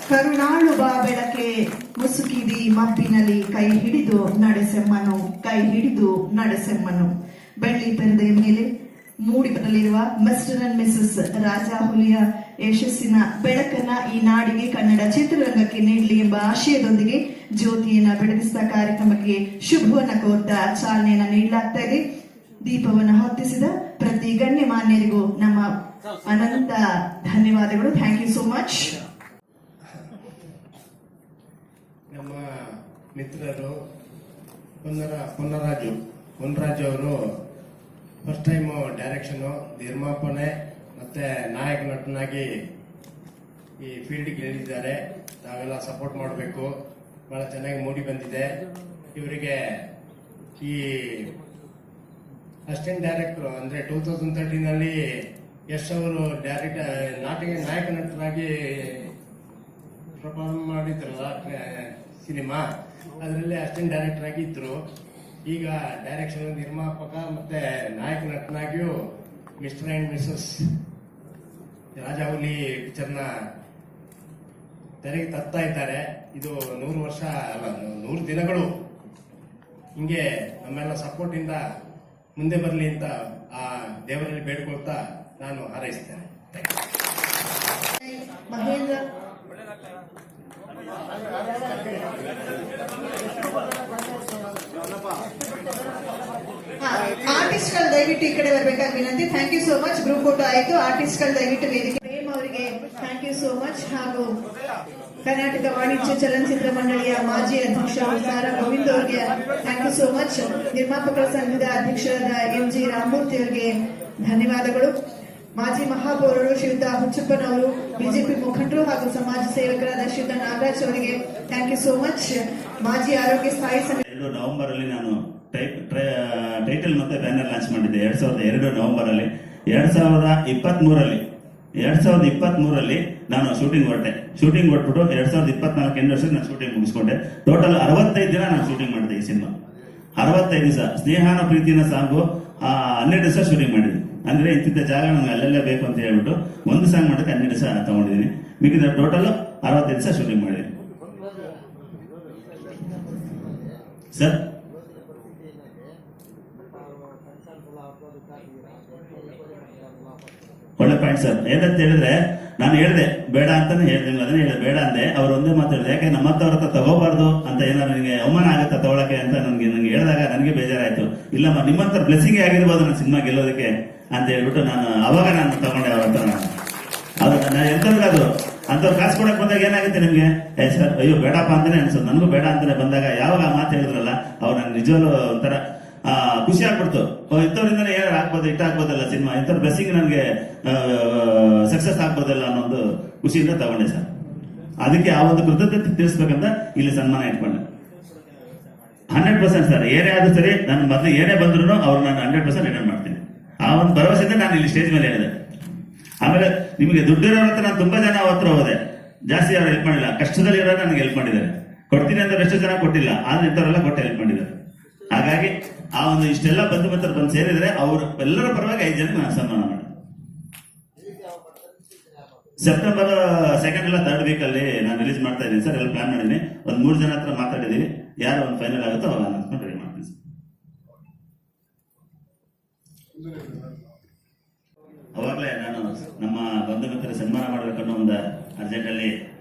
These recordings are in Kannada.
ಕರುಣಾಳು ಬಾ ಬೆಳಕೆ ಮುಸುಕಿದಿ ಮಬ್ಬಿನಲ್ಲಿ ಕೈ ಹಿಡಿದು ನಡೆಸೆಮ್ಮನು, ಕೈ ಹಿಡಿದು ನಡೆಸೆಮ್ಮನು. ಬೆಳ್ಳಿ ಪರದೆಯ ಮೇಲೆ ಮೂಡಿ ಬರಲಿರುವ ಮಿಸ್ಟರ್ ಅಂಡ್ ಮಿಸಸ್ ರಾಜಾಹುಲಿಯ ಯಶಸ್ಸಿನ ಬೆಳಕನ್ನ ಈ ನಾಡಿಗೆ ಕನ್ನಡ ಚಿತ್ರರಂಗಕ್ಕೆ ನೀಡಲಿ ಎಂಬ ಆಶಯದೊಂದಿಗೆ ಜ್ಯೋತಿಯನ್ನ ಬೆಳಗಿಸಿದ ಕಾರ್ಯಕ್ರಮಕ್ಕೆ ಶುಭವನ್ನ ಕೋರ್ತಾ ಚಾಲನೆಯನ್ನ ನೀಡಲಾಗ್ತಾ ಇದೆ. ದೀಪವನ್ನು ಹೊತ್ತಿಸಿದ ಪ್ರತಿ ಗಣ್ಯಮಾನ್ಯರಿಗೂ ನಮ್ಮ ಅನಂತ ಧನ್ಯವಾದಗಳು. Thank you so much. ನಮ್ಮ ಮಿತ್ರರು ಪೊನ್ನರಾಜು ಅವರು ಫಸ್ಟ್ ಟೈಮ್ ಡೈರೆಕ್ಷನ್, ನಿರ್ಮಾಪನೆ ಮತ್ತೆ ನಾಯಕ ನಟನಾಗಿ ಈ ಫೀಲ್ಡ್ಗೆ ಇಳಿದಿದ್ದಾರೆ. ನಾವೆಲ್ಲ ಸಪೋರ್ಟ್ ಮಾಡಬೇಕು. ಬಹಳ ಚೆನ್ನಾಗಿ ಮೂಡಿ ಬಂದಿದೆ. ಇವರಿಗೆ ಈ ಅಸಿಸ್ಟೆಂಟ್ ಡೈರೆಕ್ಟರ್ ಅಂದ್ರೆ 2013 ಯಶ್ ಅವರು ನಾಯಕ ನಟನಾಗಿ ಪರ್ಫಾರ್ಮ್ ಮಾಡಿದ್ರಲ್ಲ ಸಿನಿಮಾ, ಅದರಲ್ಲಿ ಅಸಿಸ್ಟೆಂಟ್ ಡೈರೆಕ್ಟರ್ ಆಗಿ ಇದ್ರು. ಈಗ ಡೈರೆಕ್ಷನ್, ನಿರ್ಮಾಪಕ ಮತ್ತೆ ನಾಯಕ ನಟನಾಗಿಯೂ ಮಿಸ್ಟರ್ ಅಂಡ್ ಮಿಸಸ್ ರಾಜಾಹುಲಿ ಪಿಕ್ಚರ್ನ ತೆರೆಗೆ ತರ್ತಾ ಇದ್ದಾರೆ. ಇದು 100 ವರ್ಷ ಅಲ್ಲ, 100 ದಿನಗಳು ಹಿಂಗೆ ನಮ್ಮೆಲ್ಲ ಸಪೋರ್ಟ್ ಇಂದ ಮುಂದೆ ಬರಲಿ ಅಂತ ಆ ದೇವರಲ್ಲಿ ಬೇಡ್ಕೊಳ್ತಾ ನಾನು ಹಾರೈಸ್ತೇನೆ. ಮಹೇಂದ್ರ ಆರ್ಟಿಸ್ಟ್ಗಳು ದಯವಿಟ್ಟು ಈ ಕಡೆ ಬರಬೇಕಾಗಿ ವಿನಂತಿ. Thank you so much. Group photo ಆಯಿತು. ಆರ್ಟಿಸ್ಟ್ಗಳು ದಯವಿಟ್ಟು ವೇದಿಕೆ. ಪ್ರೇಮ್ ಅವರಿಗೆ ಥ್ಯಾಂಕ್ ಯು ಸೋ ಮಚ್. ಹಾಗೂ ಕರ್ನಾಟಕ ವಾಣಿಜ್ಯ ಚಲನಚಿತ್ರ ಮಂಡಳಿಯ ಮಾಜಿ ಅಧ್ಯಕ್ಷ ಸಾರಾ ಗೋವಿಂದ್ ಅವರಿಗೆ ಥ್ಯಾಂಕ್ ಯು ಸೋ ಮಚ್. ನಿರ್ಮಾಪಕರ ಸಂಘದ ಅಧ್ಯಕ್ಷರಾದ MG ರಾಮಮೂರ್ತಿ ಅವರಿಗೆ ಧನ್ಯವಾದಗಳು. ಮಾಜಿ ಮಹಾಪೌರರು ಶ್ರೀಯುತ ಹುಚ್ಚಪ್ಪನವರು, ಬಿಜೆಪಿ ಮುಖಂಡರು ಹಾಗೂ ಸಮಾಜ ಸೇವಕರಾದ ಶ್ರೀಯುತ ನಾಗರಾಜ್ ಅವರಿಗೆ ಥ್ಯಾಂಕ್ ಯು ಸೋ ಮಚ್. ಮಾಜಿ ಆರೋಗ್ಯ ಸ್ಥಾಯಿ ಸಮಿತಿ ನವೆಂಬರ್ ಅಲ್ಲಿ ನಾನು ಟೈಟಲ್ ಮತ್ತೆ ಬ್ಯಾನರ್ ಲಾಂಚ್ ಮಾಡಿದ್ದೆ 2002 ನವೆಂಬರ್ ಅಲ್ಲಿ. 2023 ನಾನು ಶೂಟಿಂಗ್ ಹೊರಟ್ಬಿಟ್ಟು 2024 ಎಂಡ್ ವರ್ಷಕ್ಕೆ ನಾನು ಶೂಟಿಂಗ್ ಮುಗಿಸ್ಕೊಂಡೆ. ಟೋಟಲ್ 65 ದಿನ ನಾನು ಶೂಟಿಂಗ್ ಮಾಡಿದೆ ಈ ಸಿನಿಮಾ. 65 ದಿವಸ ಸ್ನೇಹಾನ ಪ್ರೀತಿನ ಸಾಂಗು 12 ದಿವಸ ಶೂಟಿಂಗ್ ಮಾಡಿದ್ವಿ. ಅಂದ್ರೆ ಇಂತಿದ್ದ ಜಾಗ ನನಗೆ ಅಲ್ಲೆಲ್ಲ ಬೇಕು ಅಂತ ಹೇಳ್ಬಿಟ್ಟು ಒಂದು ಸಾಂಗ್ ಮಾಡೋಕ್ಕೆ 12 ದಿವಸ ತಗೊಂಡಿದ್ದೀನಿ. ಮಿಕ್ಕಿದ ಟೋಟಲ್ 65 ದಿವಸ ಶೂಟಿಂಗ್ ಮಾಡಿದ್ದೀನಿ ಸರ್. ಒಳ್ಳೆ ಪಾಯಿಂಟ್ ಸರ್. ಏನಂತ ಹೇಳಿದ್ರೆ ನಾನು ಹೇಳಿದೆ ಬೇಡ ಅಂತಾನೆ ಹೇಳಿದೆ, ಅದನ್ನೇ ಹೇಳಿದೆ ಬೇಡ ಅಂದೆ. ಅವ್ರು ಒಂದೇ ಮಾತಾಡಿದೆ, ಯಾಕೆ ನಮ್ಮತ್ತವ್ರ ಹತ್ರ ತಗೋಬಾರ್ದು ಅಂತ ಏನಾದ್ರು ನಿಮಗೆ ಅವಮಾನ ಆಗುತ್ತಾ ತಗೊಳಕ್ಕೆ ಅಂತ ನನಗೆ ಹೇಳಿದಾಗ ನನಗೆ ಬೇಜಾರಾಯ್ತು. ಇಲ್ಲಮ್ಮ ನಿಮ್ಮಂತರ ಬ್ಲೆಸ್ಸಿಂಗ್ ಆಗಿರ್ಬೋದು ನನ್ನ ಸಿನಿಮಾ ಗೆಲ್ಲೋದಕ್ಕೆ ಅಂತ ಹೇಳ್ಬಿಟ್ಟು ಅವಾಗ ನಾನು ತಗೊಂಡೆ ಅವ್ರ ಹತ್ರ. ನಾನು ಎಂತವ್ರಿಗಾದ್ರು ಅಂತವ್ರು ಕಾಸು ಕೊಡಕ್ ಬಂದಾಗ ಏನಾಗುತ್ತೆ ನಿಮ್ಗೆ, ಸರ್ ಅಯ್ಯೋ ಬೇಡಪ್ಪ ಅಂತಾನೆ ಅನ್ಸೋದು. ನನಗೂ ಬೇಡ ಅಂತಾನೆ ಬಂದಾಗ ಯಾವಾಗ ಆ ಮಾತು ಹೇಳಿದ್ರಲ್ಲ ಅವ್ರು ನನ್ಗೆ ನಿಜವಾಗ್ಲೂ ಒಂಥರ ಖುಷಿ ಆಗ್ಬಿಡ್ತು. ಇಂಥವ್ರಿಂದನೇ ಏನಾರು ಹಾಕ್ಬೋದು, ಹಾಕ್ಬೋದಲ್ಲ ಸಿನಿಮಾ, ಇಂಥವ್ರ ಬ್ಲೆಸ್ಸಿಂಗ್ ನನಗೆ ಸಕ್ಸಸ್ ಆಗ್ಬೋದಲ್ಲ ಅನ್ನೋ ಒಂದು ಖುಷಿಯಿಂದ ತಗೊಂಡೆ ಸರ್. ಅದಕ್ಕೆ ಆ ಒಂದು ಕೃತಜ್ಞತೆ ತಿಳಿಸ್ಬೇಕಂತ ಇಲ್ಲಿ ಸನ್ಮಾನ ಇಟ್ಕೊಂಡೆ. 100% ಸರ್. ಏನೇ ಆದ್ರೂ ಸರಿ, ನಾನು ಮೊದಲು ಏನೇ ಬಂದ್ರು ಅವ್ರು ನಾನು 100% ರಿಟರ್ನ್ ಮಾಡ್ತೀನಿ. ಆ ಒಂದು ಭರವಸೆಯಿಂದ ನಾನು ಇಲ್ಲಿ ಸ್ಟೇಜ್ ಮೇಲೆ ಹೇಳಿದೆ. ಆಮೇಲೆ ನಿಮಗೆ ದುಡ್ಡಿರೋರ ಹತ್ರ ನಾನು ತುಂಬಾ ಜನ ಹತ್ರ ಹೋದೆ, ಜಾಸ್ತಿ ಅವ್ರು ಹೆಲ್ಪ್ ಮಾಡಿಲ್ಲ. ಕಷ್ಟದಲ್ಲಿ ಇರೋರು ನನಗೆ ಹೆಲ್ಪ್ ಮಾಡಿದ್ದಾರೆ. ಕೊಡ್ತೀನಿ ಅಂದ್ರೆ ಎಷ್ಟೋ ಜನ ಕೊಟ್ಟಿಲ್ಲ, ಆದ್ರೆ ಇಂಥವರೆಲ್ಲ ಕೊಟ್ಟು ಹೆಲ್ಪ್ ಮಾಡಿದ್ದಾರೆ. ಹಾಗಾಗಿ ಆ ಒಂದು ಇಷ್ಟೆಲ್ಲ ಬಂಧು ಮಿತ್ರರು ಬಂದು ಸೇರಿದ್ರೆ ಅವ್ರ ಎಲ್ಲರ ಪರವಾಗಿ 5 ಜನಕ್ಕೆ ನಾನು ಸನ್ಮಾನ ಮಾಡಿ ಸೆಪ್ಟೆಂಬರ್ 2nd ಇಲ್ಲ 3rd ವೀಕ್ ಅಲ್ಲಿ ನಾನು ರಿಲೀಸ್ ಮಾಡ್ತಾ ಇದ್ದೀನಿ ಸರ್. ಎಲ್ಲ ಪ್ಲಾನ್ ಮಾಡಿದ್ದೀನಿ. ಒಂದು 3 ಜನ ಹತ್ರ ಮಾತಾಡಿದೀನಿ. ಯಾರು ಒಂದು ಫೈನಲ್ ಆಗುತ್ತೋ ಅವಾಗ ಅನೌನ್ಸ್ಮೆಂಟ್ ರೆಡಿ ಮಾಡ್ತೀನಿ ಸರ್. ಅವಾಗಲೇ ನಾನು ನಮ್ಮ ಬಂಧು ಮಿತ್ರ ಸನ್ಮಾನ ಮಾಡಬೇಕನ್ನೋ ಒಂದು ಅರ್ಜೆಂಟ್ ಅಲ್ಲಿ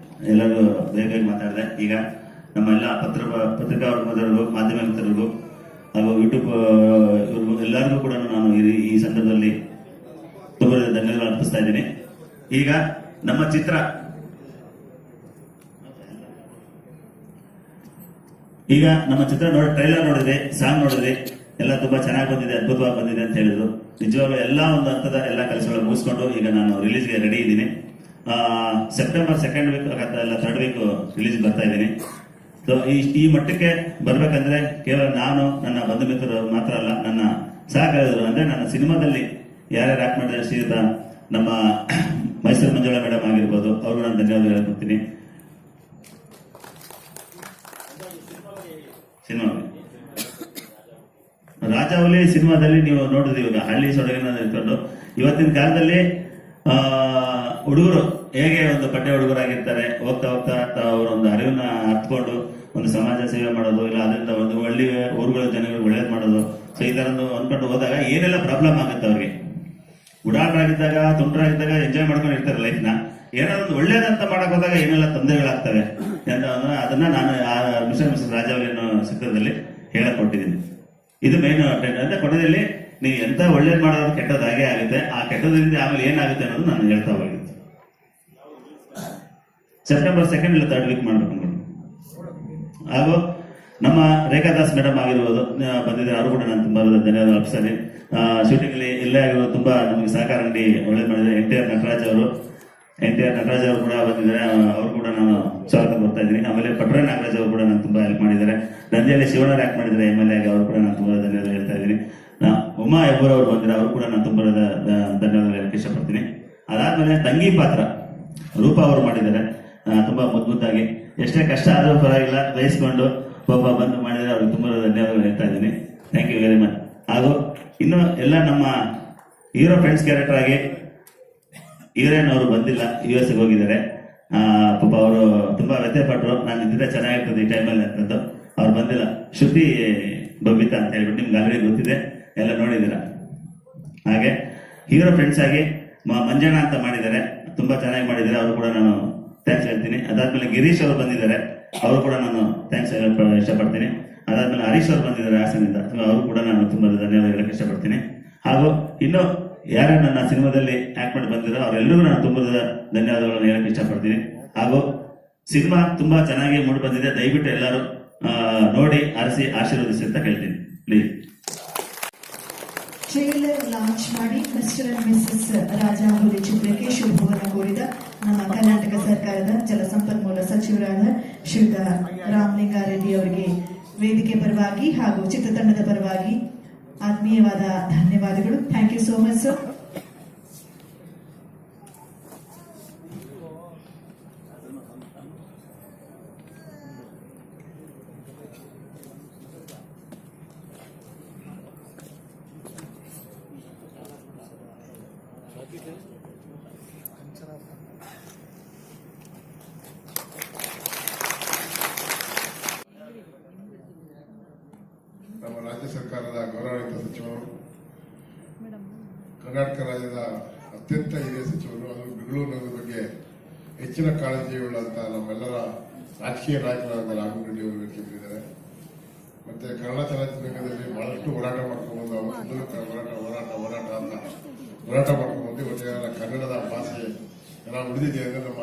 ಎಲ್ಲರಿಗೂ ಬೇಗ ಮಾತಾಡಿದೆ. ಈಗ ನಮ್ಮ ಎಲ್ಲ ಪತ್ರಿಕಾ ವರ್ಗದವರಿಗೂ, ಮಾಧ್ಯಮ ಮಿತ್ರರಿಗೂ ಹಾಗೂ ಯೂಟ್ಯೂಬ್ ಇವ್ರಿಗೂ ಎಲ್ಲರಿಗೂ ಕೂಡ ನಾನು ಈ ಸಂದರ್ಭದಲ್ಲಿ ತುಂಬ ಧನ್ಯವಾದ ಅರ್ಪಿಸ್ತಾ ಇದ್ದೀನಿ. ಈಗ ನಮ್ಮ ಚಿತ್ರ ಟ್ರೈಲರ್ ನೋಡಿದ್ರಿ, ಸಾಂಗ್ ನೋಡಿದ್ರಿ, ಎಲ್ಲ ತುಂಬಾ ಚೆನ್ನಾಗಿ ಬಂದಿದೆ, ಅದ್ಭುತವಾಗಿ ಬಂದಿದೆ ಅಂತ ಹೇಳಿದ್ರು. ನಿಜವಾಗ್ಲೂ ಎಲ್ಲ ಒಂದು ಹಂತದ ಎಲ್ಲ ಕೆಲಸಗಳು ಮುಗಿಸ್ಕೊಂಡು ಈಗ ನಾನು ರಿಲೀಸ್ಗೆ ರೆಡಿ ಇದ್ದೀನಿ. ಸೆಪ್ಟೆಂಬರ್ 2nd ವೀಕ್ ಇಲ್ಲ 3rd ವೀಕ್ ರಿಲೀಸ್ ಬರ್ತಾ ಇದ್ದೀನಿ. ಈ ಮಟ್ಟಕ್ಕೆ ಬರ್ಬೇಕಂದ್ರೆ ಕೇವಲ ನಾನು, ನನ್ನ ಬಂಧು ಮಿತ್ರರು ಮಾತ್ರ ಅಲ್ಲ, ನನ್ನ ಸಹಕಾರಿಗಳು ಅಂದ್ರೆ ನನ್ನ ಸಿನಿಮಾದಲ್ಲಿ ಯಾರ್ಯಾರು ಆಕ್ಟ್ ಮಾಡಿದ್ರೆ ಶ್ರೀಯುತ ನಮ್ಮ ಮೈಸೂರು ಮಂಜುಳಾ ಮೇಡಮ್ ಆಗಿರ್ಬೋದು, ಅವ್ರಿಗೂ ನಾನು ಧನ್ಯವಾದ ಹೇಳ್ಕೊಡ್ತೀನಿ. ಸಿನಿಮಾ ರಾಜಾಹುಲಿ ಸಿನಿಮಾದಲ್ಲಿ ನೀವು ನೋಡಿದ್ರಿ, ಇವಾಗ ಹಳ್ಳಿ ಸೊಡಗಿನ ಇಟ್ಕೊಂಡು ಇವತ್ತಿನ ಕಾಲದಲ್ಲಿ ಹುಡುಗರು ಹೇಗೆ ಒಂದು ಪಠ್ಯ ಹುಡುಗರಾಗಿರ್ತಾರೆ, ಹೋಗ್ತಾ ಹೋಗ್ತಾ ಅವರ ಒಂದು ಅರಿವನ್ನ ಹತ್ಕೊಂಡು ಒಂದು ಸಮಾಜ ಸೇವೆ ಮಾಡೋದು, ಇಲ್ಲ ಅದರಿಂದ ಒಂದು ಒಳ್ಳೆ ಊರುಗಳ ಜನಗಳಿಗೆ ಒಳ್ಳೇದು ಮಾಡೋದು. ಸೊ ಈ ತರ ಅಂದ್ಕೊಂಡು ಹೋದಾಗ ಏನೆಲ್ಲ ಪ್ರಾಬ್ಲಮ್ ಆಗುತ್ತೆ ಅವ್ರಿಗೆ. ಉಡಾಟರಾಗಿದ್ದಾಗ, ತುಂಟರಾಗಿದ್ದಾಗ ಎಂಜಾಯ್ ಮಾಡ್ಕೊಂಡು ಇರ್ತಾರೆ ಲೈಫ್ನ. ಏನಾದ್ರು ಒಂದು ಒಳ್ಳೇದಂತ ಮಾಡಕ್ ಹೋದಾಗ ಏನೆಲ್ಲ ತೊಂದರೆಗಳಾಗ್ತವೆ ಅದನ್ನ ನಾನು ಮಿಸ್ಟರ್ ರಾಜಾವಲಿಯನ್ನು ಚಿತ್ರದಲ್ಲಿ ಹೇಳಕ್ ಕೊಟ್ಟಿದ್ದೀನಿ. ಇದು ಮೇನ್ ಅಂದ್ರೆ ಕೊನೆಯಲ್ಲಿ ನೀವು ಎಂತ ಒಳ್ಳೇದು ಮಾಡೋದು ಕೆಟ್ಟದಾಗೆ ಆಗುತ್ತೆ. ಆ ಕೆಟ್ಟದ್ರಿಂದ ಆಮೇಲೆ ಏನಾಗುತ್ತೆ ಅನ್ನೋದು ನಾನು ಹೇಳ್ತಾ ಹೋಗಿದ್ದೆ. ಸೆಪ್ಟೆಂಬರ್ 2 ಇಲ್ಲ 3rd ವೀಕ್ ಮಾಡ್ಬೇಕು ಅನ್ಕೊಂಡು. ಹಾಗೂ ನಮ್ಮ ರೇಖಾದಾಸ್ ಮೇಡಮ್ ಆಗಿರ್ಬೋದು ಬಂದಿದ್ದಾರೆ, ಅವರು ಕೂಡ ನಾನು ತುಂಬಾ ಧನ್ಯವಾದ ಅರ್ಪಿಸ್ತೀನಿ. ಶೂಟಿಂಗ್ ಅಲ್ಲಿ ಇಲ್ಲೇ ಆಗಿರೋದು ತುಂಬಾ ನಮಗೆ ಸಹಕಾರ ನೀಡಿ ಒಳ್ಳೇದು ಮಾಡಿದ್ದಾರೆ. NTR ನಟರಾಜ್ ಅವರು ಕೂಡ ಬಂದಿದ್ದಾರೆ, ಅವರು ಕೂಡ ನಾನು ಸ್ವಾಗತ ಬರ್ತಾ ಇದ್ದೀನಿ. ಆಮೇಲೆ ಪಟ್ರೆ ನಾಗರಾಜ್ ಅವರು ಕೂಡ ನಾನು ತುಂಬಾ ಹೆಲ್ಪ್ ಮಾಡಿದ್ದಾರೆ. ನಂದಿಯಲ್ಲಿ ಶಿವಣ್ಣ ಆಕ್ಟ್ ಮಾಡಿದ್ದಾರೆ MLA ಆಗಿ, ಅವರು ಕೂಡ ನಾನು ತುಂಬಾ ಧನ್ಯವಾದ ಹೇಳ್ತಾ ಇದ್ದೀನಿ. ಉಮಾ ಹೆಬ್ಬೂರ್ ಅವರು ಬಂದಿದ್ದಾರೆ, ಅವರು ಕೂಡ ನಾನು ತುಂಬಾ ಧನ್ಯವಾದ ಹೇಳಕ್ಕೆ ಇಷ್ಟಪಡ್ತೀನಿ. ಅದಾದ್ಮೇಲೆ ತಂಗಿ ಪಾತ್ರ ರೂಪಾ ಅವರು ಮಾಡಿದ್ದಾರೆ, ತುಂಬಾ ಮುದ್ದಾಗಿ. ಎಷ್ಟೇ ಕಷ್ಟ ಆದರೂ ಪರವಾಗಿಲ್ಲ, ಬಯಸ್ಕೊಂಡು ಪಾಪ ಬಂದು ಮಾಡಿದರೆ ಅವ್ರಿಗೆ ತುಂಬಾ ಧನ್ಯವಾದಗಳು ಹೇಳ್ತಾ ಇದ್ದೀನಿ. Thank you very much. ಹಾಗೂ ಇನ್ನು ಎಲ್ಲ ನಮ್ಮ ಹೀರೋ ಫ್ರೆಂಡ್ಸ್ ಕ್ಯಾರೆಕ್ಟರ್ ಆಗಿ ಹೀರೋಯಿನ್ ಅವರು ಬಂದಿಲ್ಲ, US ಹೋಗಿದ್ದಾರೆ. ಪಾಪ ಅವರು ತುಂಬಾ ವ್ಯತ್ಯೆ ಪಟ್ಟರು. ನಾನು ಇದ್ದಿದ್ರೆ ಚೆನ್ನಾಗಿರ್ತದೆ ಈ ಟೈಮಲ್ಲಿ ಅಂತಂದು. ಅವ್ರು ಬಂದಿಲ್ಲ. ಶ್ರುತಿ ಬಬಿತಾ ಅಂತ ಹೇಳ್ಬಿಟ್ಟು ನಿಮ್ಗೆ ಆಲ್ರೆಡಿ ಗೊತ್ತಿದೆ, ಎಲ್ಲ ನೋಡಿದ್ದೀರ. ಹಾಗೆ ಹೀರೋ ಫ್ರೆಂಡ್ಸ್ ಆಗಿ ಮಂಜಣ್ಣ ಅಂತ ಮಾಡಿದ್ದಾರೆ, ತುಂಬಾ ಚೆನ್ನಾಗಿ ಮಾಡಿದ್ದಾರೆ. ಅವರು ಕೂಡ ನಾನು ಥ್ಯಾಂಕ್ಸ್ ಹೇಳ್ತೀನಿ. ಅದಾದ್ಮೇಲೆ ಗಿರೀಶ್ ಅವರು ಬಂದಿದ್ದಾರೆ, ಅವರು ಕೂಡ ನಾನು ಥ್ಯಾಂಕ್ಸ್ ಇಷ್ಟಪಡ್ತೀನಿ. ಅದಾದ್ಮೇಲೆ ಹರೀಶ್ ಅವರು ಬಂದಿದ್ದಾರೆ ಹಾಸನಿಂದ, ಅವರು ಕೂಡ ನಾನು ತುಂಬಾ ಧನ್ಯವಾದ ಹೇಳಕ್ಕೆ ಇಷ್ಟಪಡ್ತೀನಿ. ಹಾಗೂ ಇನ್ನು ಯಾರು ನನ್ನ ಸಿನಿಮಾದಲ್ಲಿ ಆಕ್ಟ್ ಮಾಡಿ ಬಂದಿರೋ ಅವರೆಲ್ಲರಿಗೂ ನಾನು ತುಂಬಾ ಧನ್ಯವಾದಗಳನ್ನು ಹೇಳಕ್ಕೆ ಇಷ್ಟಪಡ್ತೀನಿ. ಹಾಗೂ ಸಿನಿಮಾ ತುಂಬಾ ಚೆನ್ನಾಗಿ ಮೂಡಿ ಬಂದಿದೆ. ದಯವಿಟ್ಟು ಎಲ್ಲರೂ ನೋಡಿ ಆರಿಸಿ ಆಶೀರ್ವದಿಸಿ ಅಂತ ಕೇಳ್ತೀನಿ ಪ್ಲೀಸ್. ಟ್ರೇಲರ್ ಲಾಂಚ್ ಮಾಡಿ ಮಿಸ್ಟರ್ ಅಂಡ್ ಮಿಸಸ್ ರಾಜಾಹುಲಿ ಚಿತ್ರಕ್ಕೆ ಶುಭವನ್ನು ಕೋರಿದ ನಮ್ಮ ಕರ್ನಾಟಕ ಸರ್ಕಾರದ ಜಲಸಂಪನ್ಮೂಲ ಸಚಿವರಾದ ಶ್ರೀಯುತ ರಾಮಲಿಂಗಾರೆಡ್ಡಿ ಅವರಿಗೆ ವೇದಿಕೆ ಪರವಾಗಿ ಹಾಗೂ ಚಿತ್ರತಂಡದ ಪರವಾಗಿ ಆತ್ಮೀಯವಾದ ಧನ್ಯವಾದಗಳು. Thank you so much sir. ನಮ್ಮ ರಾಜ್ಯ ಸರ್ಕಾರದ ಗೌರವಾನ್ವಿತ ಸಚಿವರು, ಕರ್ನಾಟಕ ರಾಜ್ಯದ ಅತ್ಯಂತ ಹಿರಿಯ ಸಚಿವರು, ಅದು ಬೆಂಗಳೂರು ನಗರದ ಬಗ್ಗೆ ಹೆಚ್ಚಿನ ಕಾಳಜಿಯುಳ್ಳಂತ ನಮ್ಮೆಲ್ಲರ ರಾಜಕೀಯ ನಾಯಕರಾದ ರಾಘವ್ ರೆಡ್ಡಿ ಅವರು ವೇದಿಕೆ ಬಂದಿದ್ದಾರೆ. ಮತ್ತೆ ಕನ್ನಡ ಚಲನಚಿತ್ರರಂಗದಲ್ಲಿ ಬಹಳಷ್ಟು ಹೋರಾಟ ಮಾಡ್ಕೊಂಡು ಹೋರಾಟ ಮಾಡ್ಕೊಂಡು ಇವತ್ತು ಕನ್ನಡದ ಭಾಷೆ ಎಲ್ಲ ಉಳಿದಿದೆ ಅಂದ್ರೆ ನಮ್ಮ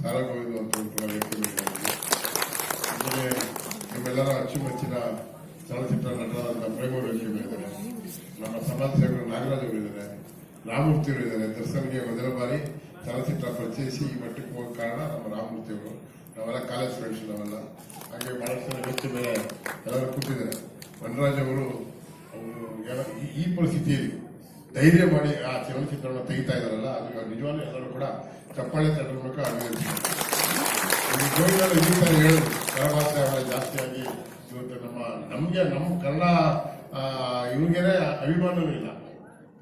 ಸಾರಗೋವಿಂದ ಅಂತ ವೇದಿಕೆ ಬಂದಿದ್ದಾರೆ. ನಿಮ್ಮೆಲ್ಲರ ಅಚ್ಚುಮೆಚ್ಚಿನ ಚಲನಚಿತ್ರ ನಟರಾದ ಪ್ರೇಮ ವೇದಿಕೆ ಇದ್ದಾರೆ, ನಮ್ಮ ಸಮಾಜ ಸೇವಕರು ನಾಗರಾಜ್ ಅವರು ಇದ್ದಾರೆ, ರಾಮಮೂರ್ತಿ ಅವರು ಇದ್ದಾರೆ. ದರ್ಶನ್ಗೆ ಮೊದಲ ಬಾರಿ ಚಲನಚಿತ್ರ ಪರಿಚಯಿಸಿ ಈ ಮಟ್ಟಕ್ಕೆ ಹೋದ ಕಾರಣ ನಮ್ಮ ರಾಮಮೂರ್ತಿ ಅವರು. ನಾವೆಲ್ಲ ಕಾಲೇಜ್ ಫ್ರೆಂಡ್ಸ್ ನಾವೆಲ್ಲ. ಹಾಗೆ ಬಹಳಷ್ಟು ಜನ ವೇದಿಕೆ ಮೇಲೆ ಎಲ್ಲರೂ ಕೂತಿದ್ದಾರೆ. ವನರಾಜ್ ಅವರು ಈ ಪರಿಸ್ಥಿತಿಯಲ್ಲಿ ಧೈರ್ಯ ಮಾಡಿ ಆ ಚಲನಚಿತ್ರವನ್ನು ತೆಗಿತಾ ಇದ್ದಾರಲ್ಲ, ಅದು ನಿಜವಾಗ್ಲೂ ಎಲ್ಲರೂ ಕೂಡ ಚಪ್ಪಾಳೆ ತಟ್ಟರ ಮೂಲಕ ಅಭಿನಂದಿಸಿದ್ದಾರೆ. ಹೇಳೋದು ಕರಭಾಷೆ ಅವರ ಜಾಸ್ತಿಯಾಗಿ ಇವತ್ತು ನಮ್ಮ ಕನ್ನಡ ಇವ್ರಿಗೇನೆ ಅಭಿಮಾನವೂ ಇಲ್ಲ,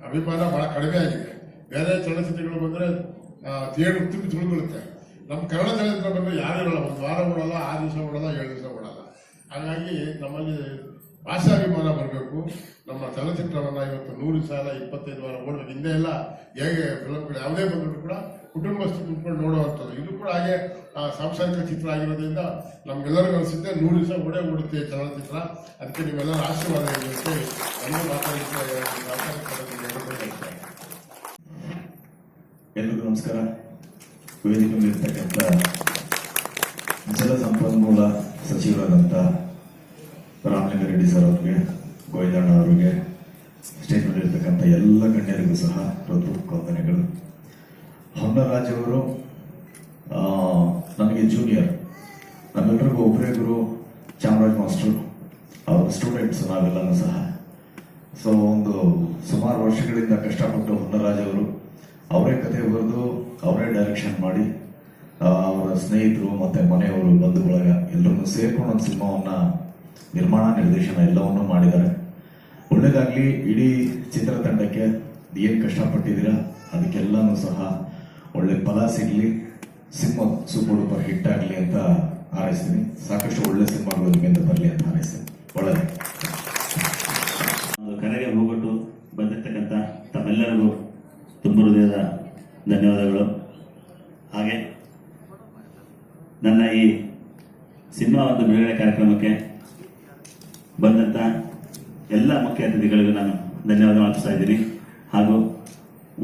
ಅಭಿಮಾನ ಬಹಳ ಕಡಿಮೆ ಆಗಿದೆ. ಬೇರೆ ಚಲನಚಿತ್ರಗಳು ಬಂದ್ರೆ ಥಿಯೇಟರ್ ತುಂಬಿ ತುಳಿದುಕೊಳ್ಳುತ್ತೆ. ನಮ್ಮ ಕನ್ನಡ ಚಲನಚಿತ್ರ ಬಂದ್ರೆ ಯಾರು ಇರಲ್ಲ, ಒಂದು ವಾರ ಓಡಲ್ಲ, 6 ದಿವಸ ಓಡಲ್ಲ, 7 ದಿವಸ ಓಡಲ್ಲ. ಹಾಗಾಗಿ ನಮ್ಮಲ್ಲಿ ಭಾಷಾಭಿಮಾನ ಬರಬೇಕು. ನಮ್ಮ ಚಲನಚಿತ್ರವನ್ನ ಇವತ್ತು 100 ದಿವಸ 25 ವಾರ ಓಡಬೇಕು. ಹಿಂದೆ ಎಲ್ಲ ಹೇಗೆ ಫಿಲಂಗಳು ಯಾವುದೇ ಬಂದ್ರು ಕೂಡ ಕುಟುಂಬಸ್ಥರು ಕುತ್ಕೊಂಡು ನೋಡುವಂಥದ್ದು, ಇದು ಕೂಡ ಹಾಗೆ ಸಾಂಸಾರಿಕ ಚಿತ್ರ ಆಗಿರೋದ್ರಿಂದ ನಮ್ಗೆಲ್ಲರಿಗೂ ಅನಿಸುತ್ತೆ 100 ದಿವಸ ಓಡುತ್ತೆ ಚಲನಚಿತ್ರ. ಅದಕ್ಕೆ ನೀವೆಲ್ಲರ ಆಶೀರ್ವಾದ ಇರುತ್ತೆ. ಎಲ್ರಿಗೂ ನಮಸ್ಕಾರ. ವೇದಿಕೆ ಮೇಲಿರ್ತಕ್ಕಂಥ ಜಲಸಂಪನ್ಮೂಲ ಸಚಿವರಾದಂಥ ರಾಮಲಿಂಗಾರೆಡ್ಡಿ ಸರ್ ಅವರಿಗೆ, ಗೋವಿಂದಣ್ಣ ಅವರಿಗೆ, ಸ್ಟೇಜ್ ಮೇಲಿರ್ತಕ್ಕಂಥ ಎಲ್ಲ ಗಣ್ಯರಿಗೂ ಸಹ ಹೃತ್ಪೂರ್ವಕ ವಂದನೆಗಳು. ಹೊನ್ನರಾಜ್ ಅವರು ನನಗೆ ಜೂನಿಯರ್, ನಮ್ಮೆಲ್ಲರಿಗೂ ಒಬ್ಬರೇ ಗುರು ಚಾಮರಾಜ್ ಮಾಸ್ಟರ್, ಅವರ ಸ್ಟೂಡೆಂಟ್ಸ್ ನಾವೆಲ್ಲನೂ ಸಹ. ಸೊ ಒಂದು ಸುಮಾರು ವರ್ಷಗಳಿಂದ ಕಷ್ಟಪಟ್ಟು ಹೊನ್ನರಾಜ್ ಅವರು ಅವರೇ ಕತೆ ಬರೆದು ಅವರೇ ಡೈರೆಕ್ಷನ್ ಮಾಡಿ ಅವರ ಸ್ನೇಹಿತರು ಮತ್ತೆ ಮನೆಯವರು ಬಂಧು ಬಳಗ ಎಲ್ಲರನ್ನು ಸೇರ್ಕೊಂಡು ಒಂದು ಸಿನಿಮಾವನ್ನ ನಿರ್ಮಾಣ ನಿರ್ದೇಶನ ಎಲ್ಲವನ್ನೂ ಮಾಡಿದ್ದಾರೆ. ಒಳ್ಳೇದಾಗ್ಲಿ. ಇಡೀ ಚಿತ್ರತಂಡಕ್ಕೆ ಏನು ಕಷ್ಟಪಟ್ಟಿದ್ದೀರಾ ಅದಕ್ಕೆಲ್ಲನೂ ಸಹ ಒಳ್ಳೆ ಫಲ ಸಿಗಲಿ, ಸಿನಿಮಾ ಸೂಪರ್ ಡೂಪರ್ ಹಿಟ್ ಆಗಲಿ ಅಂತ ಹಾರೈಸ್ತೀನಿ. ಸಾಕಷ್ಟು ಒಳ್ಳೆ ಸಿನಿಮಾಗಳು ನಿಮ್ಮಿಂದ ಬರಲಿ ಅಂತ ಹಾರೈಸ್ತೀನಿ. ಒಳ್ಳೆಯದು. ಒಂದು ಕರೆಗೆ ಹೋಗೊಟ್ಟು ಬಂದಿರ್ತಕ್ಕಂಥ ತಮ್ಮೆಲ್ಲರಿಗೂ ತುಂಬ ಹೃದಯದ ಧನ್ಯವಾದಗಳು. ಹಾಗೆ ನನ್ನ ಈ ಸಿನಿಮಾ ಒಂದು ಬಿಡುಗಡೆ ಕಾರ್ಯಕ್ರಮಕ್ಕೆ ಬಂದಂಥ ಎಲ್ಲ ಮುಖ್ಯ ಅತಿಥಿಗಳಿಗೂ ನಾನು ಧನ್ಯವಾದ ಅರ್ಪಿಸ್ತಾ ಇದ್ದೀನಿ. ಹಾಗೂ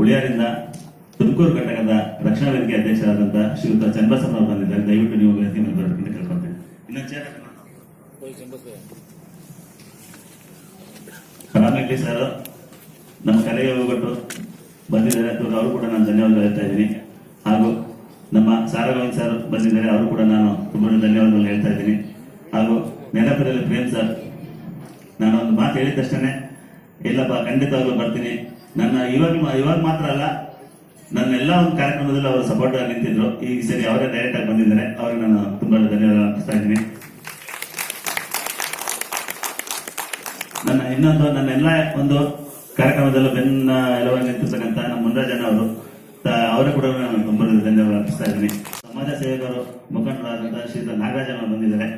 ಉಳಿಯಾರಿಂದ ತುಮಕೂರು ಘಟಕದ ರಕ್ಷಣಾ ವೇದಿಕೆ ಅಧ್ಯಕ್ಷರಾದಂಥ ಶ್ರೀಯುತ ಚನ್ನಬಸಪ್ಪ ಅವರು ಬಂದಿದ್ದಾರೆ. ದಯವಿಟ್ಟು ನೀವು ವೇದಿಕೆ ಮೇಲೆ ಬರೋದಕ್ಕೆ ಕೇಳ್ಕೊಳ್ತೀನಿ. ಇನ್ನೊಂದು ರಾಮರೆಡ್ಡಿ ಸರ್ ನಮ್ಮ ಕರೆಗೆ ಹೋಗ್ಬಿಟ್ಟು ಬಂದಿದ್ದಾರೆ, ಅವರು ಕೂಡ ನಾನು ಧನ್ಯವಾದ ಹೇಳ್ತಾ ಇದ್ದೀನಿ. ಹಾಗೂ ನಮ್ಮ ಸಾರಗೋವಿಂದ್ ಸರ್ ಬಂದಿದ್ದಾರೆ, ಅವರು ಕೂಡ ನಾನು ತುಂಬ ಧನ್ಯವಾದಗಳು ಹೇಳ್ತಾ ಇದ್ದೀನಿ. ಹಾಗೂ ನೆನಪದಲ್ಲಿ ಪ್ರೇಮ್ ಸರ್, ನಾನು ಒಂದು ಮಾತು ಹೇಳಿದ ತಕ್ಷಣ ಇಲ್ಲಪ್ಪ ಖಂಡಿತವಾಗ್ಲೂ ಬರ್ತೀನಿ, ನನ್ನ ಇವಾಗ ಮಾತ್ರ ಅಲ್ಲ, ನನ್ನೆಲ್ಲ ಒಂದು ಕಾರ್ಯಕ್ರಮದಲ್ಲಿ ಅವರು ಸಪೋರ್ಟ್ ಆಗಿ ನಿಂತಿದ್ರು. ಈ ಸರಿ ಅವರೇ ಡೈರೆಕ್ಟ್ ಆಗಿ ಬಂದಿದ್ದಾರೆ, ಅವ್ರಿಗೆ ನಾನು ತುಂಬಾ ಧನ್ಯವಾದ ಅರ್ಪಿಸ್ತಾ ಇದ್ದೀನಿ. ನನ್ನೆಲ್ಲ ಒಂದು ಕಾರ್ಯಕ್ರಮದಲ್ಲೂ ಬೆನ್ನ ಎಲ್ಲವನ್ನು ನಿಂತಿರ್ತಕ್ಕಂಥ ನಮ್ಮ ಮುನ್ರಾಜನ ಅವರು ಕೂಡ ನಾನು ತುಂಬಾ ಧನ್ಯವಾದ ಅರ್ಪಿಸ್ತಾ ಇದ್ದೀನಿ. ಸಮಾಜ ಸೇವಕರು ಮುಖಂಡರಾದಂತಹ ಶ್ರೀಯುತ ನಾಗರಾಜನ ಬಂದಿದ್ದಾರೆ,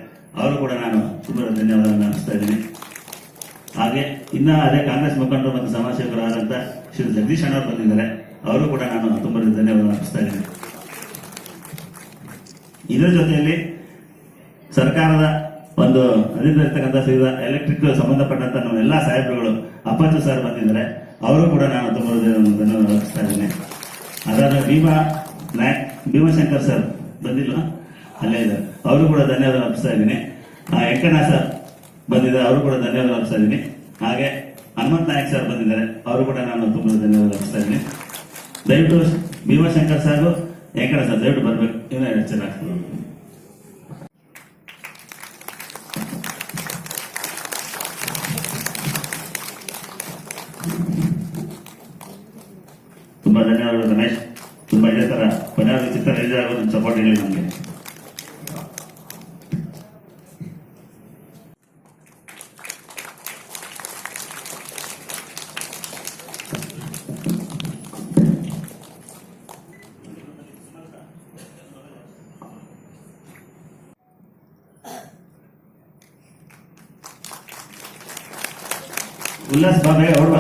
ಅವರು ಕೂಡ ನಾನು ತುಂಬಾ ಧನ್ಯವಾದವನ್ನು ಅರ್ಪಿಸ್ತಾ ಇದ್ದೀನಿ. ಹಾಗೆ ಇನ್ನ ಅದೇ ಕಾಂಗ್ರೆಸ್ ಮುಖಂಡರು ಮತ್ತು ಸಮಾಜ ಸೇವಕರಾದಂಥ ಶ್ರೀ ಜಗದೀಶ್ ಅಣ್ಣವರು ಬಂದಿದ್ದಾರೆ, ಅವರು ಕೂಡ ನಾನು ತುಂಬಾ ಧನ್ಯವಾದ ಅರ್ಪಿಸ್ತಾ ಇದ್ದೀನಿ. ಇದರ ಜೊತೆಯಲ್ಲಿ ಸರ್ಕಾರದ ಒಂದು ಅದಿರ್ತಕ್ಕಂಥ ಎಲೆಕ್ಟ್ರಿಕ್ ಸಂಬಂಧಪಟ್ಟಂತ ನಮ್ಮ ಎಲ್ಲಾ ಸಾಹೇಬರುಗಳು ಅಪ್ಪಚ್ಚು ಸರ್ ಬಂದಿದ್ದಾರೆ, ಅವರು ಕೂಡ ನಾನು ತುಂಬಾ ಧನ್ಯವಾದ ಅರ್ಪಿಸ್ತಾ ಇದ್ದೀನಿ. ಅದಾದ ಭೀಮಶಂಕರ್ ಸರ್ ಬಂದಿಲ್ಲ, ಅಲ್ಲೇ ಇದ್ದಾರೆ, ಅವರು ಕೂಡ ಧನ್ಯವಾದ ಅರ್ಪಿಸ್ತಾ ಇದ್ದೀನಿ. ವೆಂಕಣ್ಣ ಸರ್ ಬಂದಿದ್ದಾರೆ, ಅವರು ಕೂಡ ಧನ್ಯವಾದ ಅರ್ಪಿಸ್ತಾ ಇದ್ದೀನಿ. ಹಾಗೆ ಹನುಮಂತ್ ನಾಯಕ್ ಸರ್ ಬಂದಿದ್ದಾರೆ, ಅವರು ಕೂಡ ನಾನು ತುಂಬಾ ಧನ್ಯವಾದ ಅರ್ಪಿಸ್ತಾ ಇದ್ದೀನಿ. ದಯವಿಟ್ಟು ಭೀಮಶಂಕರ್ ಸರ್, ವೆಂಕಣ್ಣ ಸರ್ ದಯವಿಟ್ಟು ಬರ್ಬೇಕು, ಇನ್ನೂ ಎಷ್ಟು ಚೆನ್ನಾಗ್ತದೆ. ತುಂಬಾ ಧನ್ಯವಾದಗಳು ರಮೇಶ್, ತುಂಬಾ ಇದೇ ತರ ಪುನಃ ಚಿತ್ರ ರಿಲೀಸ್ ಆಗೋದು ಸಪೋರ್ಟ್ ಹೇಳಿ ನಮಗೆ. ಉಲ್ಲಾಸ್ ಬಾಬೆ ಅವ್ರ